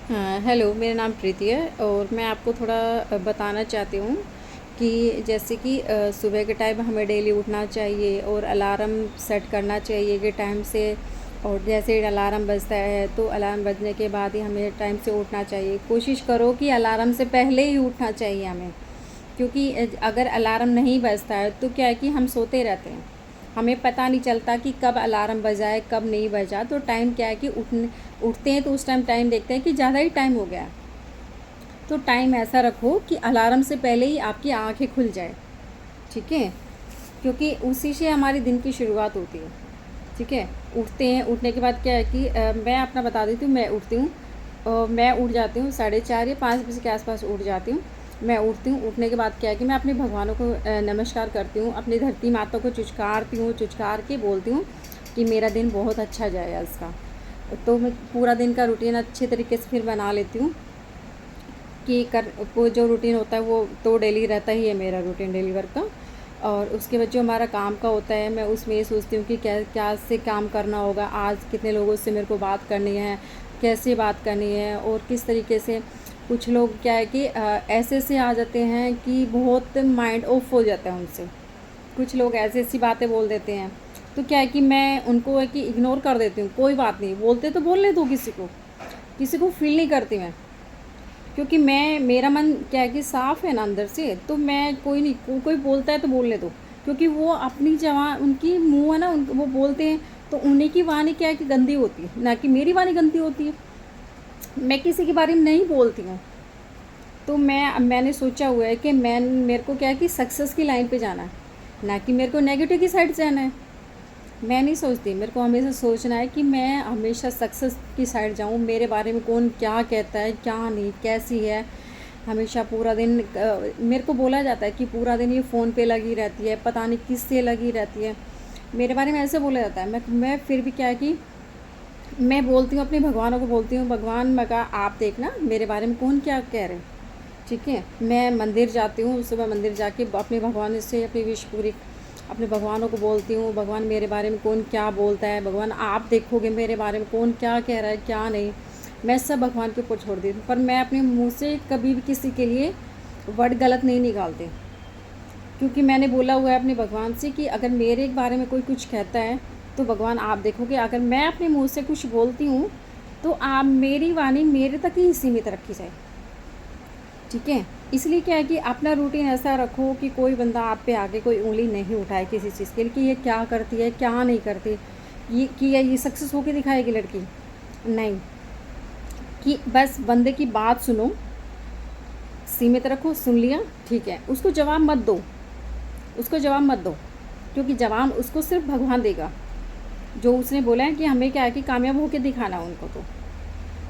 हाँ, हेलो, मेरा नाम प्रीति है और मैं आपको थोड़ा बताना चाहती हूँ कि जैसे कि सुबह के टाइम हमें डेली उठना चाहिए और अलार्म सेट करना चाहिए कि टाइम से। और जैसे ही अलार्म बजता है तो अलार्म बजने के बाद ही हमें टाइम से उठना चाहिए। कोशिश करो कि अलार्म से पहले ही उठना चाहिए हमें, क्योंकि अगर अलार्म नहीं बजता है तो क्या है कि हम सोते रहते हैं, हमें पता नहीं चलता कि कब अलार्म बजा है कब नहीं बजा। तो टाइम क्या है कि उठते हैं तो उस टाइम टाइम देखते हैं कि ज़्यादा ही टाइम हो गया। तो टाइम ऐसा रखो कि अलार्म से पहले ही आपकी आंखें खुल जाए, ठीक है, क्योंकि उसी से हमारी दिन की शुरुआत होती है। ठीक है, उठते हैं, उठने के बाद क्या है कि मैं अपना बता देती हूँ। मैं उठती हूँ, मैं उठ जाती हूँ 4:30 या 5 बजे के आसपास उठ जाती हूँ। मैं उठती हूँ, उठने के बाद क्या है कि मैं अपने भगवानों को नमस्कार करती हूँ, अपनी धरती माता को चुचकारती हूँ, चुचकार के बोलती हूँ कि मेरा दिन बहुत अच्छा जाए आज का। तो मैं पूरा दिन का रूटीन अच्छे तरीके से फिर बना लेती हूँ कि कर वो जो रूटीन होता है वो तो डेली रहता ही है मेरा रूटीन डेली वर्क का। और उसके बाद जो हमारा काम का होता है, मैं उसमें ये सोचती हूँ कि क्या क्या से काम करना होगा, आज कितने लोगों से मेरे को बात करनी है, कैसे बात करनी है और किस तरीके से। कुछ लोग क्या है कि ऐसे से आ जाते हैं कि बहुत माइंड ऑफ हो जाता है उनसे। कुछ लोग ऐसी ऐसी बातें बोल देते हैं, तो क्या है कि मैं उनको है कि इग्नोर कर देती हूँ, कोई बात नहीं, बोलते तो बोलने दो, किसी को फील नहीं करती मैं। क्योंकि मैं मेरा मन क्या है कि साफ़ है ना अंदर से, तो मैं कोई नहीं, कोई बोलता है तो बोलने दो। क्योंकि वो अपनी जवान उनकी मुँह है ना, उन वो बोलते हैं तो उन्हीं की वाणी क्या है कि गंदी होती है, ना कि मेरी वाणी गंदी होती है। मैं किसी के बारे में नहीं बोलती हूँ। तो मैंने सोचा हुआ है कि मेरे को क्या है कि सक्सेस की लाइन पे जाना है, ना कि मेरे को नेगेटिव की साइड जाना है। मैं नहीं सोचती, मेरे को हमेशा सोचना है कि मैं हमेशा सक्सेस की साइड जाऊँ। मेरे बारे में कौन क्या कहता है, क्या नहीं, कैसी है। हमेशा पूरा दिन मेरे को बोला जाता है कि पूरा दिन ये फ़ोन पे लगी रहती है, पता नहीं किससे लगी रहती है। मेरे बारे में ऐसे बोला जाता है। मैं फिर भी क्या है कि मैं बोलती हूँ, अपने भगवानों को बोलती हूँ, भगवान मैं कहा आप देखना मेरे बारे में कौन क्या कह रहे हैं। ठीक है, मैं मंदिर जाती हूँ, सुबह मंदिर जाके अपने भगवान से अपनी विश पूरी अपने भगवानों को बोलती हूँ, भगवान मेरे बारे में कौन क्या बोलता है, भगवान आप देखोगे मेरे बारे में कौन क्या कह रहा है क्या नहीं। मैं सब भगवान के ऊपर छोड़ देती हूँ, पर मैं अपने मुंह से कभी भी किसी के लिए वर्ड गलत नहीं निकालती। क्योंकि मैंने बोला हुआ है अपने भगवान से कि अगर मेरे बारे में कोई कुछ कहता है तो भगवान आप देखोगे, अगर मैं अपने मुंह से कुछ बोलती हूँ तो आप मेरी वाणी मेरे तक ही सीमित रखी जाए। ठीक है, इसलिए क्या है कि अपना रूटीन ऐसा रखो कि कोई बंदा आप पे आके कोई उंगली नहीं उठाए किसी चीज़ के लिए कि ये क्या करती है क्या नहीं करती, ये कि ये सक्सेस होके दिखाएगी लड़की, नहीं। कि बस बंदे की बात सुनो, सीमित रखो, सुन लिया ठीक है, उसको जवाब मत दो, उसको जवाब मत दो। क्योंकि जवाब उसको सिर्फ भगवान देगा, जो उसने बोला है कि हमें क्या है कि कामयाब होके दिखाना उनको। तो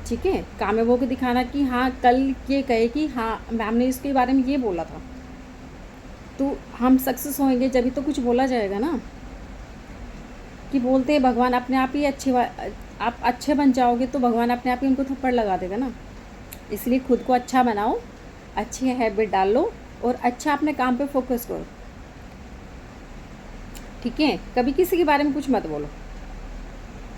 ठीक है, कामयाब होके दिखाना कि हाँ कल ये कहे कि हाँ मैम ने इसके बारे में ये बोला था, तो हम सक्सेस होंगे जभी तो कुछ बोला जाएगा ना। कि बोलते हैं भगवान अपने आप ही आप अच्छे बन जाओगे तो भगवान अपने आप ही उनको थप्पड़ लगा देगा ना। इसलिए खुद को अच्छा बनाओ, अच्छी हैबिट डाल लो और अच्छा अपने काम पे फोकस करो। ठीक है, कभी किसी के बारे में कुछ मत बोलो।